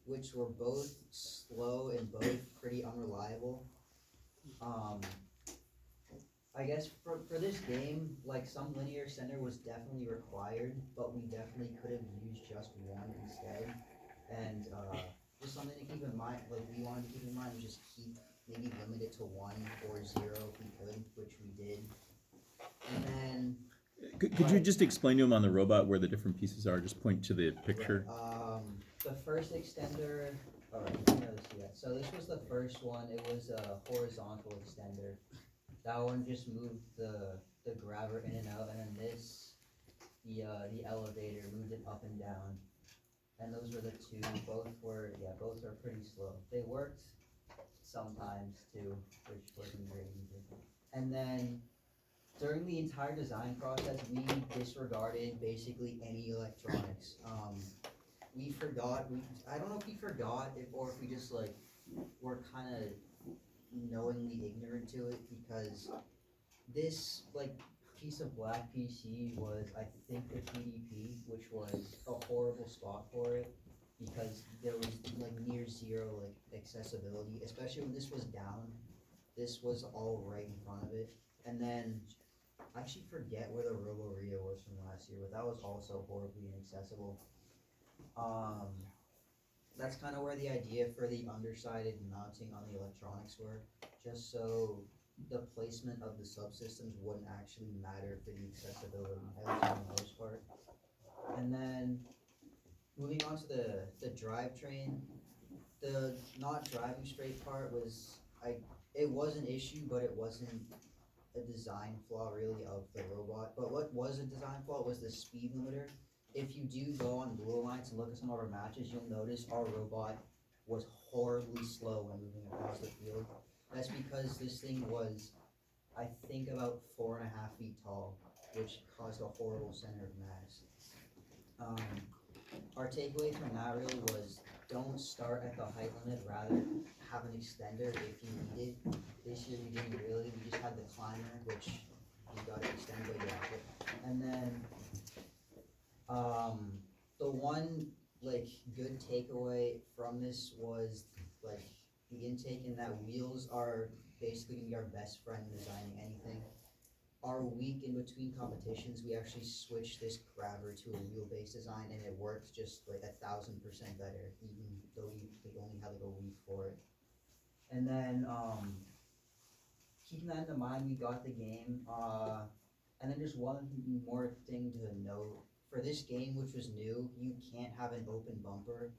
which were both slow and both pretty unreliable. Um, I guess for this game, like some linear center was definitely required, but we definitely could have used just one instead. And just something to keep in mind, like we wanted to keep in mind was just keep maybe limit it to one or zero if we could, which we did. And then Could you just explain to him on the robot where the different pieces are? Just point to the picture. the first extender. All right, let me see that. So this was the first one. It was a horizontal extender. That one just moved the grabber in and out, and then this the elevator moved it up and down. And those were the two. Both are pretty slow. They worked sometimes too, which wasn't great either. And then during the entire design process, we disregarded basically any electronics. We forgot. I don't know if we forgot or if we just like were kind of knowingly ignorant to it because this like piece of black PC was I think the PDP, which was a horrible spot for it because there was like near zero like accessibility, especially when this was down. This was all right in front of it, and then I actually forget where the Roboria was from last year, but that was also horribly inaccessible. Um, that's kind of where the idea for the undersided mounting on the electronics were, just so the placement of the subsystems wouldn't actually matter for the accessibility, at least for the most part. And then moving on to the drivetrain, the not driving straight part was it was an issue, but it wasn't a design flaw really of the robot. But what was a design flaw was the speed limiter. If you do go on Blue Alliance and look at some of our matches, you'll notice our robot was horribly slow when moving across the field. That's because this thing was, I think, about 4.5 feet tall, which caused a horrible center of mass. Um, our takeaway from that really was don't start at the height limit, rather have an extender if you need it. This year we didn't really, we just had the climber, which you got to extend way down. And then um, the one like good takeaway from this was like the intake and that wheels are basically gonna be our best friend in designing anything. Our week in between competitions, we actually switched this grabber to a wheelbase design, and it works just like 1,000% better, even though we only had like a week for it. And then keeping that in mind, we got the game. And then just one more thing to note for this game, which was new, you can't have an open bumper,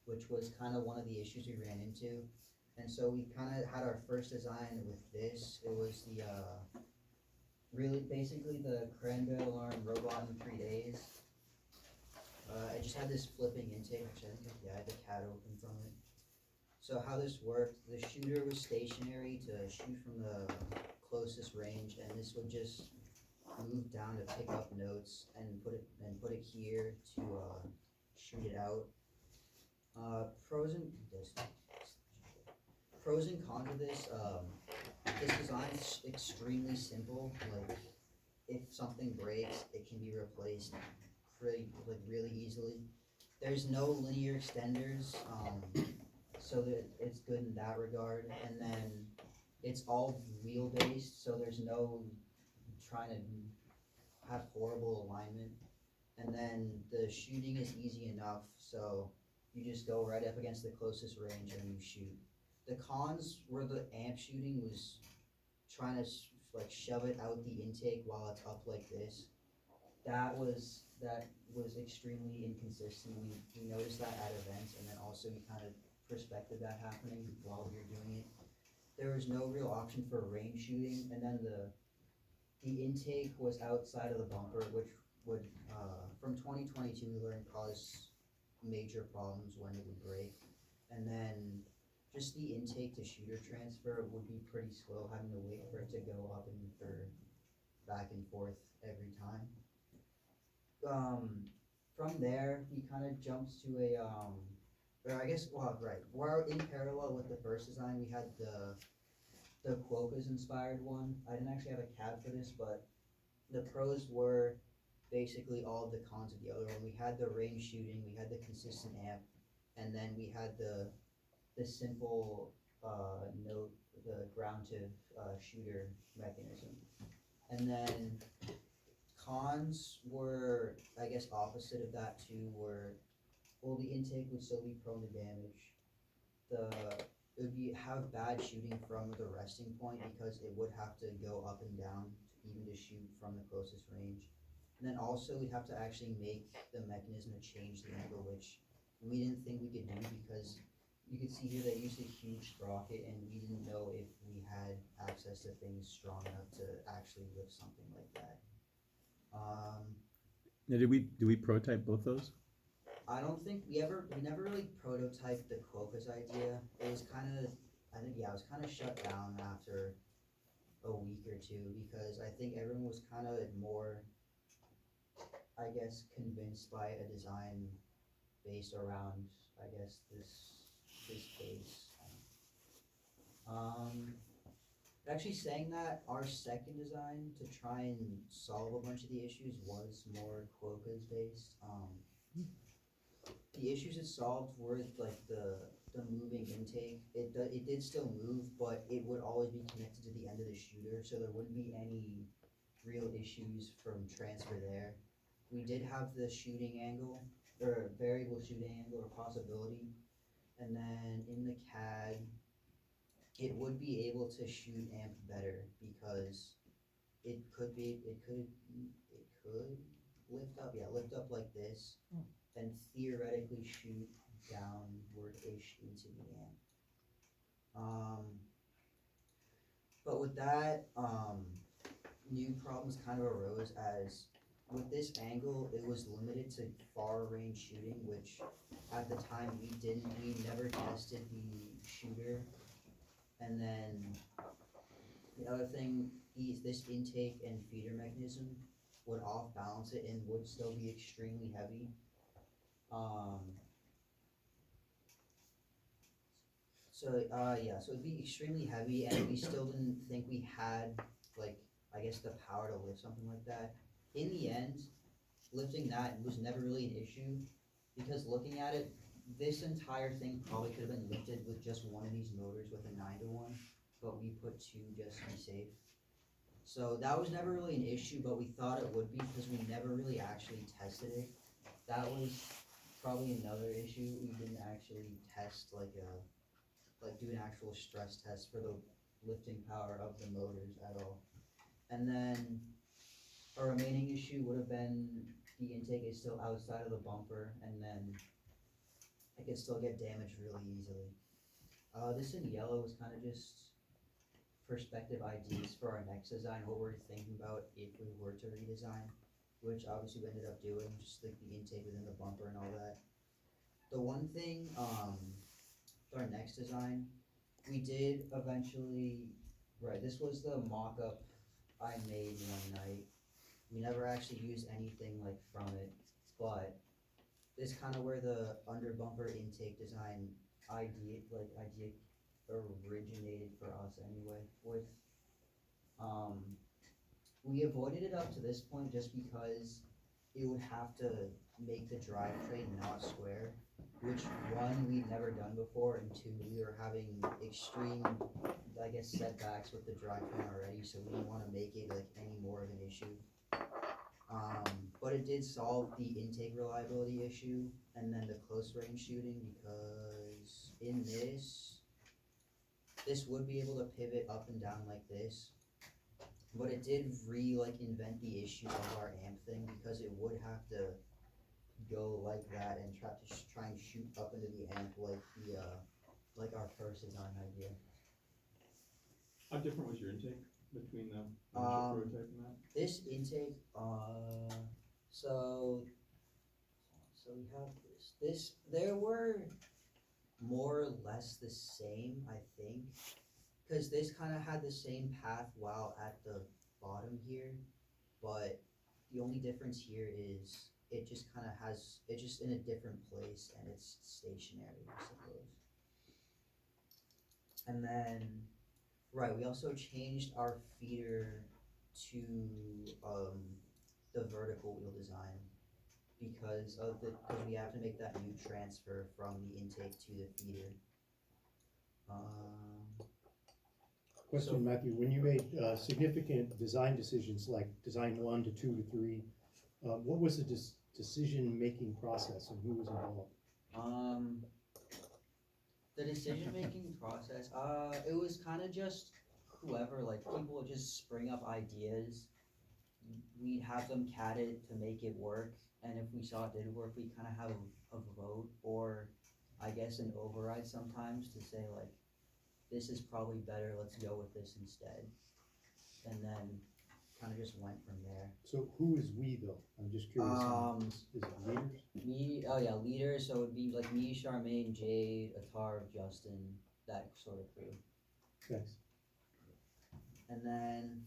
which was kind of one of the issues we ran into. And so we kind of had our first design with this. It was the really basically the cranberry alarm robot in 3 days. I just had this flipping intake, which I think I had the cat open from it. So how this worked, the shooter was stationary to shoot from the closest range, and this would just move down to pick up notes and put it here to shoot it out. Uh, pros and this, pros and cons of this. This design is extremely simple. Like if something breaks, it can be replaced really easily. There's no linear extenders, so that it's good in that regard. And then it's all wheel based, so there's no trying to have horrible alignment. And then the shooting is easy enough, so you just go right up against the closest range and you shoot. The cons were the amp shooting was trying to like shove it out the intake while it's up like this. That was extremely inconsistent. We noticed that at events, and then also we kind of perspected that happening while we were doing it. There was no real option for range shooting, and then the intake was outside of the bumper, which would from 2022 we learned cause major problems when it would break, and then just the intake to shooter transfer would be pretty slow, having to wait for it to go up and for back and forth every time. Um, from there, we kind of jumped to or I guess, well, right. We're in parallel with the first design. We had the Quokkas inspired one. I didn't actually have a CAD for this, but the pros were basically all of the cons of the other one. We had the range shooting, we had the consistent amp, and then we had the simple note, the ground to shooter mechanism. And then cons were, I guess, opposite of that too, were, well, the intake would still be prone to damage. It would be have bad shooting from the resting point because it would have to go up and down even to shoot from the closest range. And then also we'd have to actually make the mechanism to change the angle, which we didn't think we could do because you could see here they used a huge sprocket and we didn't know if we had access to things strong enough to actually lift something like that. Now, did we prototype both those? I don't think we never really prototyped the Quokka's idea. It was kind of, I think, yeah, it was kind of shut down after a week or two because I think everyone was kind of more, I guess, convinced by a design based around, I guess, this case. Actually saying that, our second design to try and solve a bunch of the issues was more Quokka's based. The issues it solved were like the moving intake. It did still move, but it would always be connected to the end of the shooter, so there wouldn't be any real issues from transfer there. We did have the shooting angle, or variable shooting angle or possibility, and then in the CAD, it would be able to shoot amp better because it could lift up like this and theoretically shoot downward-ish into the amp. But with that, new problems kind of arose as with this angle, it was limited to far range shooting, which at the time we never tested the shooter. And then the other thing is this intake and feeder mechanism would off balance it and would still be extremely heavy. So it'd be extremely heavy, and we still didn't think we had, like, I guess the power to lift something like that. In the end, lifting that was never really an issue, because looking at it, this entire thing probably could have been lifted with just one of these motors with a 9-to-1, but we put two just to be safe. So that was never really an issue, but we thought it would be because we never really actually tested it. That was probably another issue. We didn't actually test do an actual stress test for the lifting power of the motors at all. And then a remaining issue would have been the intake is still outside of the bumper, and then it could still get damaged really easily. This in yellow is kind of just perspective ideas for our next design, what we're thinking about if we were to redesign, which obviously we ended up doing, just like the intake within the bumper and all that. The one thing, our next design, we did eventually, right, this was the mock-up I made one night. We never actually used anything like from it, but this kind of where the under bumper intake design idea originated for us anyway. With we avoided it up to this point just because it would have to make the drivetrain not square, which one we'd never done before, and two we were having extreme, I guess, setbacks with the drivetrain already, so we didn't want to make it like any more of an issue. But it did solve the intake reliability issue and then the close range shooting, because in this would be able to pivot up and down like this, but it did invent the issue of our amp thing, because it would have to go like that and try and shoot up into the amp like our first design idea. How different was your intake between the initial prototype and that? This intake, so we have this, there were more or less the same, I think, because this kind of had the same path while at the bottom here, but the only difference here is it just kind of has, it's just in a different place and it's stationary, I suppose. And then, right, we also changed our feeder to the vertical wheel design. because we have to make that new transfer from the intake to the feeder. Question, Matthew, when you made significant design decisions like design 1 to 2 to 3, what was the decision-making process and who was involved? The decision-making process, it was kind of just whoever, like, people would just spring up ideas. We'd have them CAD it to make it work, and if we saw it did work, we'd kind of have a vote, or I guess an override sometimes to say, like, this is probably better, let's go with this instead. And then kind of just went from there. So who is we though? I'm just curious. Is it leaders? Leaders, so it would be like me, Charmaine, Jade, Atar, Justin, that sort of crew. Thanks. And then,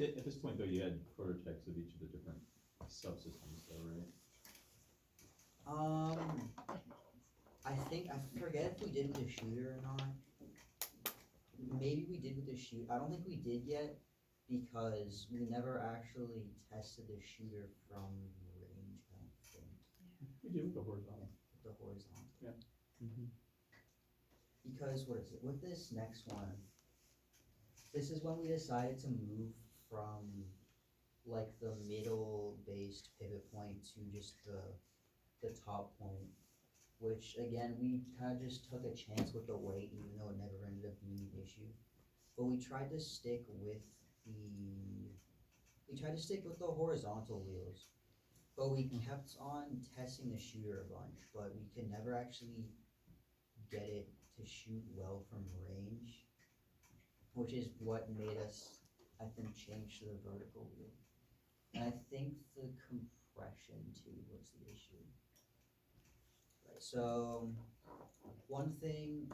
At this point though, you had prototypes of each of the different subsystems though, right? I forget if we did with the shooter or not. Maybe we did with the shoot. I don't think we did yet because we never actually tested the shooter from range, I don't think. We did with the horizontal. The horizontal. Yeah. Because what is it? With this next one, this is when we decided to move from like the middle based pivot point to just the top point. Which again, we kind of just took a chance with the weight, even though it never ended up being an issue. But we tried to stick with the horizontal wheels. But we kept on testing the shooter a bunch, but we could never actually get it to shoot well from range, which is what made us, I think, change to the vertical wheel. And I think the compression too was the issue. So, one thing,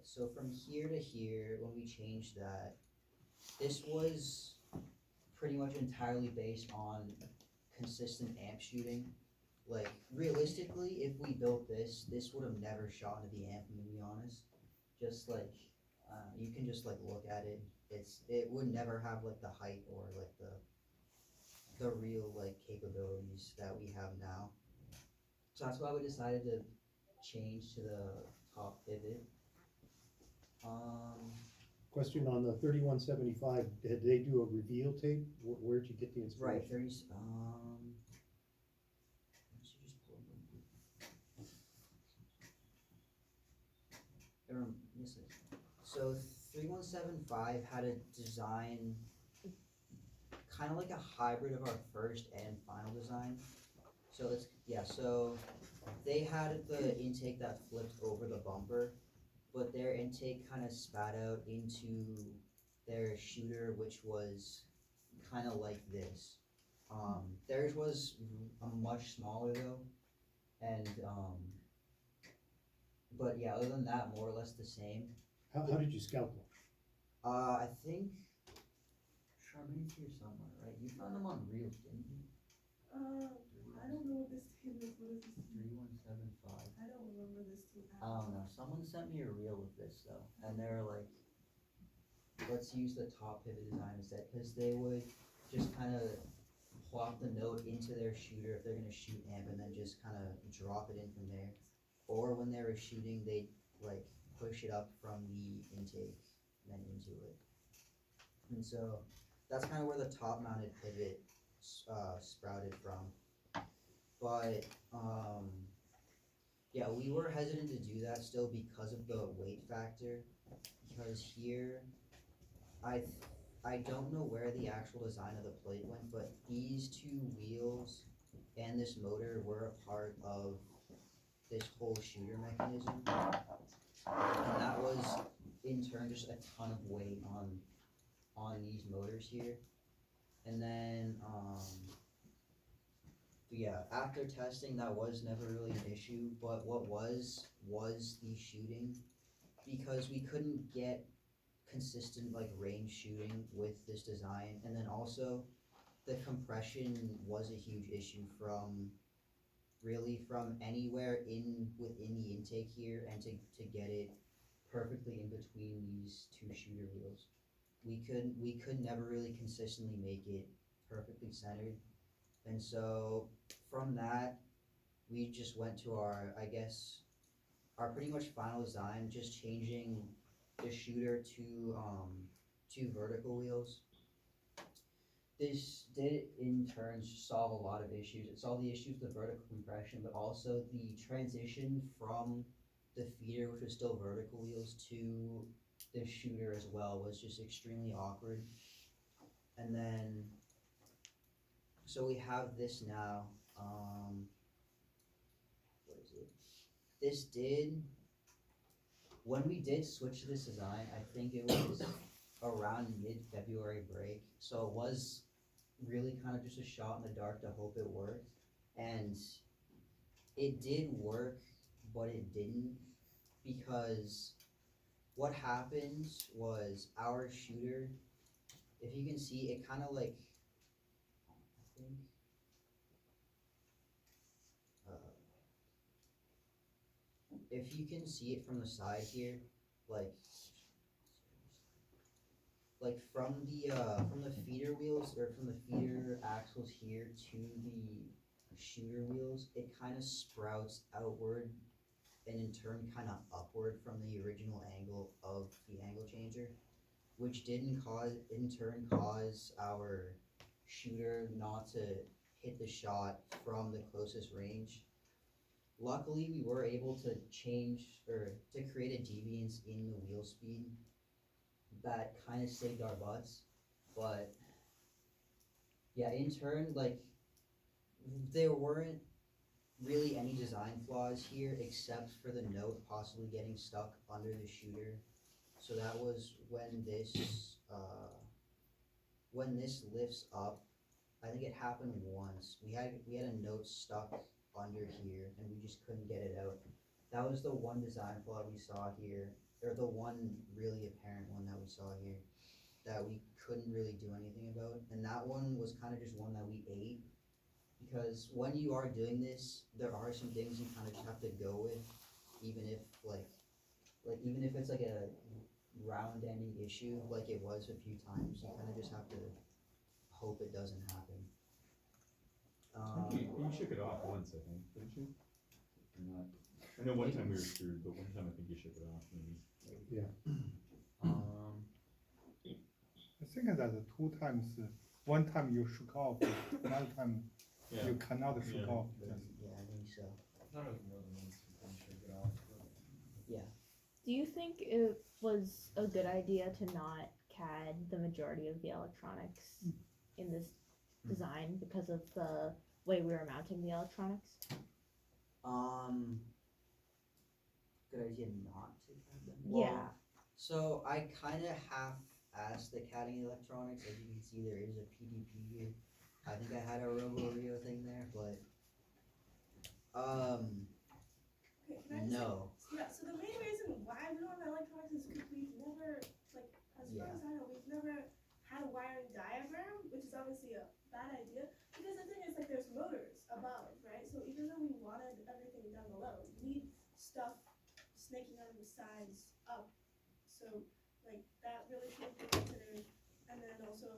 so from here to here, when we changed that, this was pretty much entirely based on consistent amp shooting. Like, realistically, if we built this would have never shot into the amp, to be honest. Just like, you can just like look at it, it would never have like the height or like the real like capabilities that we have now. So that's why we decided to change to the top pivot. Question on the 3175, did they do a reveal tape? Where'd you get the inspiration? Right, 30, let's just pull them. So 3175 had a design kind of like a hybrid of our first and final design. So so they had the intake that flipped over the bumper, but their intake kind of spat out into their shooter, which was kind of like this. Theirs was much smaller though, and but yeah, other than that, more or less the same. How did you scout them? I think Charmaine's here somewhere, right? You found them on Reels, didn't you? I don't know what this team is. What is this team? 3175. I don't remember this team. I don't know. Someone sent me a reel with this though, and they were like, "Let's use the top pivot design instead," because they would just kind of plop the note into their shooter if they're gonna shoot amp, and then just kind of drop it in from there. Or when they were shooting, they'd like push it up from the intake and then into it. And so that's kind of where the top mounted pivot sprouted from. But yeah, we were hesitant to do that still because of the weight factor. Because here, I don't know where the actual design of the plate went, but these two wheels and this motor were a part of this whole shooter mechanism. And that was in turn just a ton of weight on these motors here. And then yeah, after testing, that was never really an issue, but what was the shooting, because we couldn't get consistent like range shooting with this design, and then also the compression was a huge issue from anywhere within the intake here, and to get it perfectly in between these two shooter wheels. We could never really consistently make it perfectly centered. And so from that, we just went to our, I guess, our pretty much final design, just changing the shooter to two vertical wheels. This did in turn solve a lot of issues. It solved the issues with the vertical compression, but also the transition from the feeder, which was still vertical wheels, to the shooter as well was just extremely awkward. And then, so we have this now. What is it? This did, when we did switch to this design, I think it was around mid-February break. So it was really kind of just a shot in the dark to hope it worked. And it did work, but it didn't, because what happened was our shooter, if you can see, it kind of like, I think, if you can see it from the side here, like from the feeder wheels, or from the feeder axles here to the shooter wheels, it kind of sprouts outward and in turn kind of upward from the original angle of the angle changer, which didn't in turn cause our shooter not to hit the shot from the closest range. Luckily, we were able to change, or to create a deviance in the wheel speed that kind of saved our butts. But yeah, in turn, like, there weren't really any design flaws here except for the note possibly getting stuck under the shooter. So that was when this lifts up. I think it happened once. We had a note stuck under here and we just couldn't get it out. That was the one design flaw we saw here, or the one really apparent one that we saw here, that we couldn't really do anything about. And that one was kind of just one that we ate, because when you are doing this, there are some things you kind of just have to go with, even if even if it's like a round ending issue like it was a few times, you kind of just have to hope it doesn't happen. I think you shook it off once, I think, didn't you? Or not? I know one time we were screwed, but one time I think you shook it off, maybe. I think that the two times, one time you shook off, another time Yeah. you cannot shook Yeah. off. Yeah, I think so. Thought it was more than once you can shake it off. Do you think it was a good idea to not CAD the majority of the electronics in this design because of the way we were mounting the electronics? Good idea not to have them. Yeah. So I kind of half-assed the CADing electronics. As you can see, there is a PDP here. I think I had a Robo-Rio thing there, but Okay, can I just no. Yeah, so the main reason why we don't have electronics is because we've never, like, as far as I know, we've never had a wiring diagram, which is obviously a bad idea, because the thing is, like, there's motors above, right? So even though we wanted everything down below, we need stuff snaking out of the sides up. So, like, that really should be considered. And then also,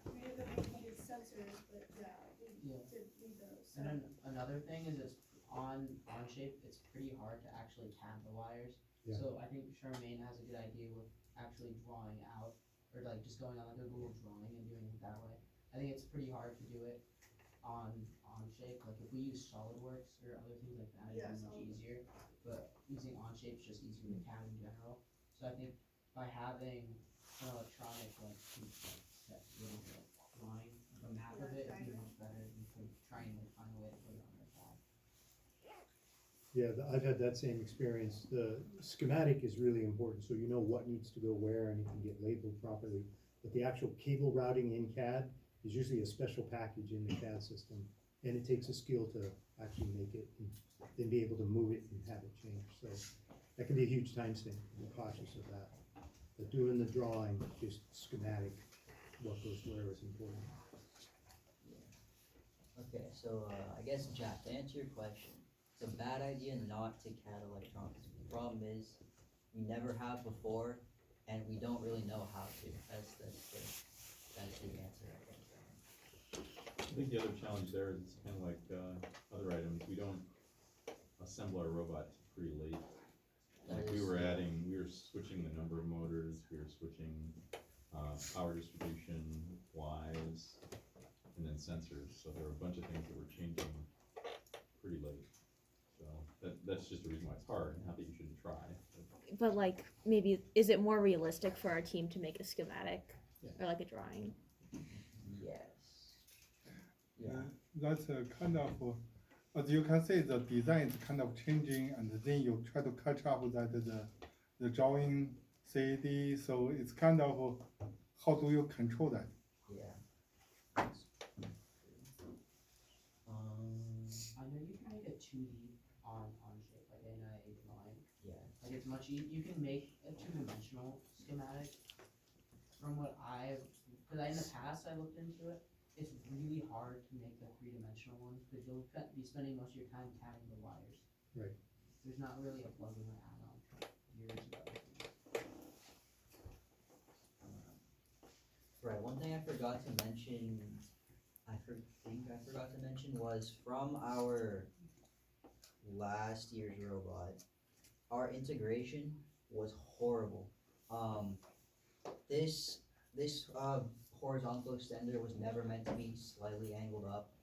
we didn't know we needed sensors, but yeah, we did need those. So. And then another thing is it's on shape, it's pretty hard to actually CAD the wires. Yeah. So I think Charmaine has a good idea with actually drawing out, or like just going on like a Google drawing and doing it that way. I think it's pretty hard to do it on shape. Like if we use SolidWorks or other things like that, Yeah, it'd be much easier. But using on shape's just easier to CAD in general. So I think by having an electronic like set little drawing, like a map of it, it'd be much better than trying to find a way to put it on their CAD. Yeah, I've had that same experience. The schematic is really important, so you know what needs to go where and it can get labeled properly. But the actual cable routing in CAD is usually a special package in the CAD system, and it takes a skill to actually make it and then be able to move it and have it change. So that can be a huge time sink. Be cautious of that. But doing the drawing, just schematic, what goes where is important. Okay, so I guess Jack, to answer your question, it's a bad idea not to CAD electronics. The problem is we never have before, and we don't really know how to. That's the answer, I think. think the other challenge there is it's kind of like, other items, we don't assemble our robot pretty late. Like we were switching the number of motors, we were switching, power distribution, wires, and then sensors, so there were a bunch of things that were changing pretty late. So that's just a reason why it's hard, not that you shouldn't try. But like, maybe, is it more realistic for our team to make a schematic Yeah. or like a drawing? Yes. Yeah. That's a kind of, as you can see, the design is kind of changing, and then you try to catch up with that the drawing CAD. So it's kind of how do you control that? Yeah. I know you can make a 2D on shape, like in a drawing. Yeah. Like it's much you can make a 2-dimensional schematic. From what because in the past I looked into it, it's really hard to make the 3-dimensional ones because you'll be spending most of your time counting the wires. Right. There's not really a plug-in or add-on. Years ago. Right, one thing I forgot to mention, I forgot to mention was from our last year's robot, our integration was horrible. This horizontal extender was never meant to be slightly angled up.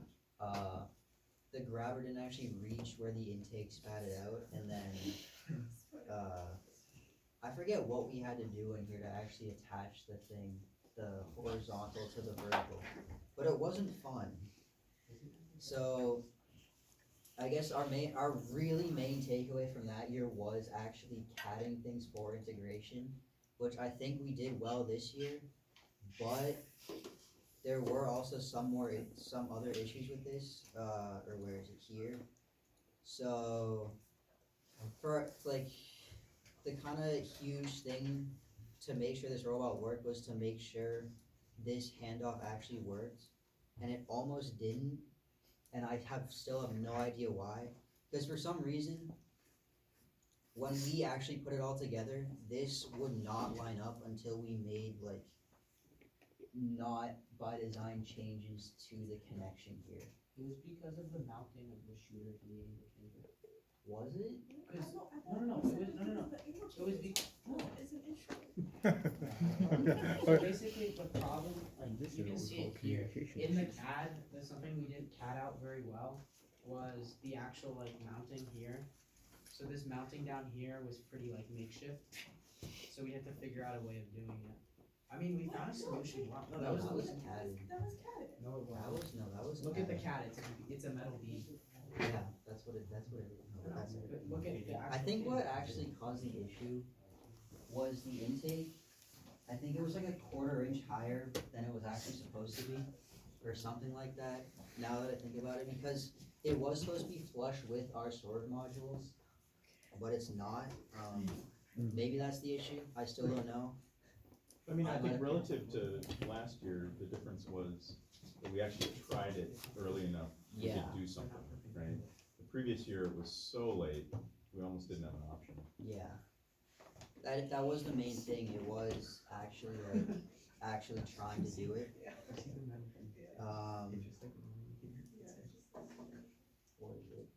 The grabber didn't actually reach where the intake spatted out, and then I forget what we had to do in here to actually attach the horizontal to the vertical, but it wasn't fun. So I guess our really main takeaway from that year was actually CADing things for integration, which I think we did well this year, but there were also some other issues with this, or where is it here? So for like the kind of huge thing to make sure this robot worked was to make sure this handoff actually worked, and it almost didn't, and I still have no idea why, because for some reason when we actually put it all together, this would not line up until we made like not by design changes to the connection here. It was because of the mounting of the shooter to the angle changer. Was it? No. It was no. It's an issue. So basically, the problem, like, you can see it here, in the CAD, there's something we didn't CAD out very well, was the actual, like, mounting here. So this mounting down here was pretty, like, makeshift, so we had to figure out a way of doing it. I mean, we found a solution. No, that was CAD. That was CAD. No, it wasn't. That was Look at the CAD. CAD, it's a metal bead. Yeah, that's what it is. No, that's it. But look at the I actual think thing. what actually caused the issue was the intake. I think it was like a 1/4 inch higher than it was actually supposed to be, or something like that, now that I think about it, because it was supposed to be flush with our storage modules, but it's not. Maybe that's the issue, I still don't know. I mean, I think relative to last year, the difference was that we actually tried it early enough to Yeah. do something, right? The previous year, it was so late, we almost didn't have an option. Yeah. That was the main thing, it was actually like, actually trying to do it. What is it?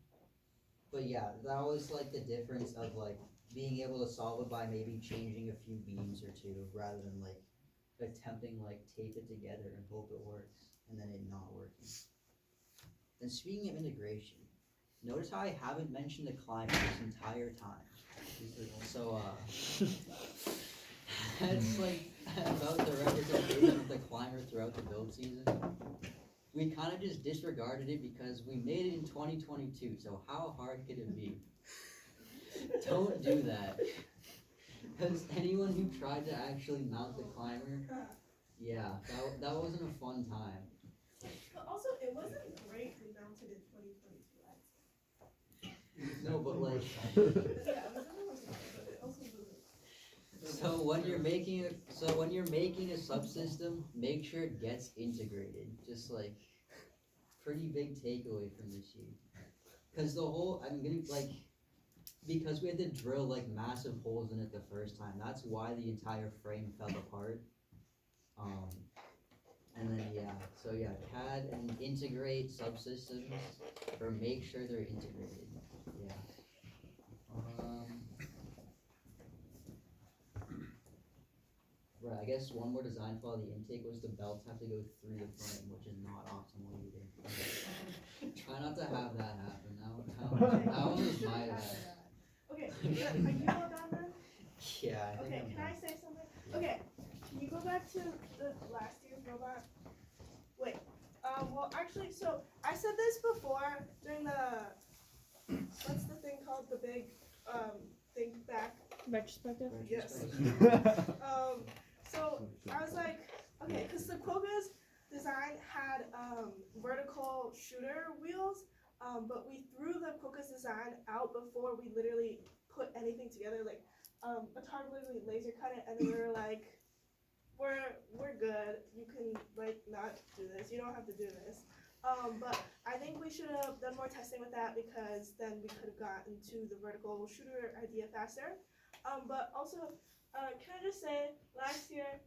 But yeah, that was like the difference of like being able to solve it by maybe changing a few beams or two, rather than like attempting like tape it together and hope it works, and then it not working. And speaking of integration, notice how I haven't mentioned the climber this entire time. So that's like about the representation of the climber throughout the build season. We kind of just disregarded it because we made it in 2022, so how hard could it be? Don't do that. Because anyone who tried to actually mount the climber, yeah, that wasn't a fun time. But also, it wasn't greatly mounted in 2022, I'd say. No, but like, Yeah, it was almost fine, but it also wasn't. so when you're making a subsystem, make sure it gets integrated. Just like, pretty big takeaway from this year. Because because we had to drill like massive holes in it the first time. That's why the entire frame fell apart. And then CAD and integrate subsystems or make sure they're integrated. Yeah. Right, I guess one more design flaw of the intake was the belts have to go through the frame, which is not optimal either. Try not to have that happen. That one was my bad. Okay, are you all done then? Yeah, I think Okay, I'm can I done. say something? Okay, can you go back to the last year's robot? Wait, well, actually, so I said this before during the, what's the thing called, the big, thing back? Retrospective? Yes. So I was like, okay, because the Quokka's design had, vertical shooter wheels, but we threw the Quokka's design out before we literally put anything together, like, Atari literally laser cut it, and we were like, we're good, you can, like, not do this, you don't have to do this. But I think we should have done more testing with that, because then we could have gotten to the vertical shooter idea faster. But also, can I just say, last year,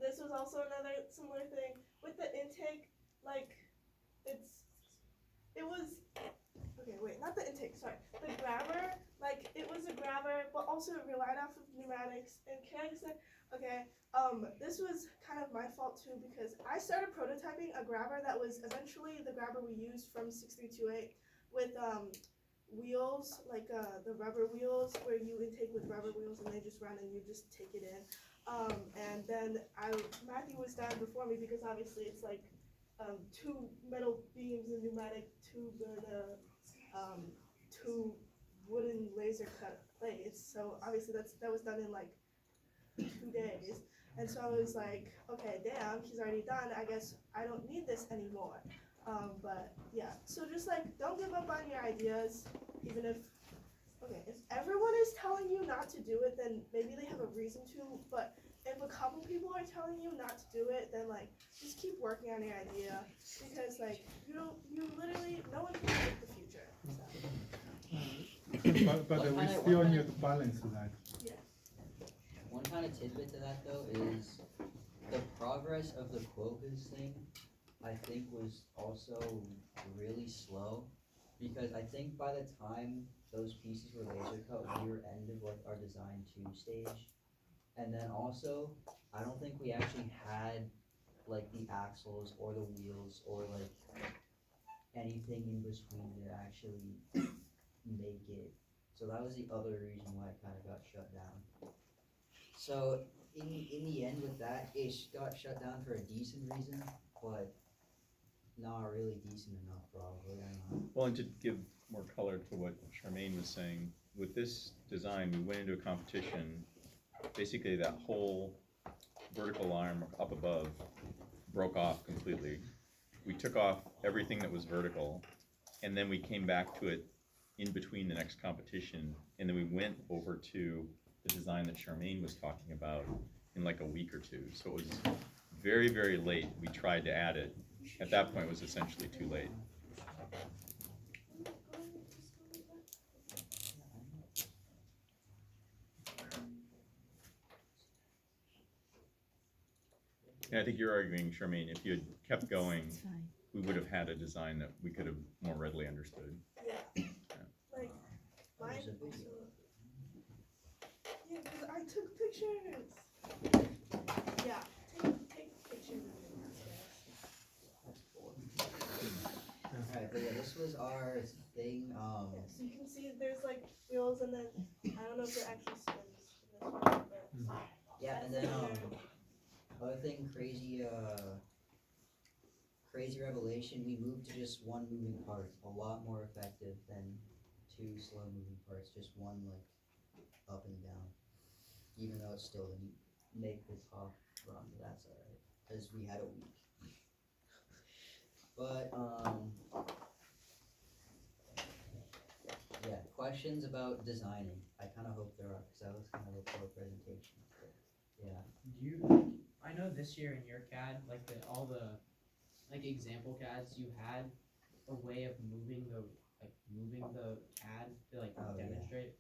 this was also another similar thing, with the intake, like, it was, okay, wait, not the intake, sorry, the grabber, like, it was a grabber, but also it relied off of pneumatics, and can I just say, okay, this was kind of my fault too, because I started prototyping a grabber that was eventually the grabber we used from 6328 with, wheels, like, the rubber wheels, where you intake with rubber wheels and they just run and you just take it in. And then Matthew was done before me, because obviously it's like, 2 metal beams, a pneumatic tube, and two wooden laser cut plates. So obviously that was done in like 2 days. And so I was like, okay, damn, he's already done. I guess I don't need this anymore. But yeah, so just like, don't give up on your ideas, even if, okay, if everyone is telling you not to do it, then maybe they have a reason to, but if a couple people are telling you not to do it, then like, just keep working on your idea, because like, you literally, no one can predict the future, so. But we still need to balance that. One kind of tidbit to that though is the progress of the Quokka's thing, I think was also really slow, because I think by the time those pieces were laser cut, we were end of like our design 2 stage. And then also, I don't think we actually had like the axles or the wheels or like anything in between to actually make it. So that was the other reason why it kind of got shut down. So in the end with that, it got shut down for a decent reason, but not really decent enough probably, I don't know. Well, and to give more color to what Charmaine was saying, with this design, we went into a competition, basically that whole vertical arm up above broke off completely. We took off everything that was vertical, and then we came back to it in between the next competition, and then we went over to the design that Charmaine was talking about in like a week or 2. So it was very, very late. We tried to add it. At that point, it was essentially too late. And I think you're arguing, Charmaine, if you had kept going, we would have had a design that we could have more readily understood. Yeah. Like, mine also, yeah, because I took pictures. Yeah, take pictures of it. Alright, but yeah, this was our thing, Yeah, so you can see there's like wheels, and then, I don't know if it actually spins in this one, but. yeah, and then, other thing, crazy revelation, we moved to just 1 moving part, a lot more effective than 2 slow moving parts, just 1 like up and down, even though it still didn't make the top run, but that's alright, because we had a week. But, yeah, questions about designing, I kind of hope there are, because that was kind of a poor presentation, but, yeah. I know this year in your CAD, like all the like example CADs, you had a way of moving the CAD to like Oh, yeah. demonstrate.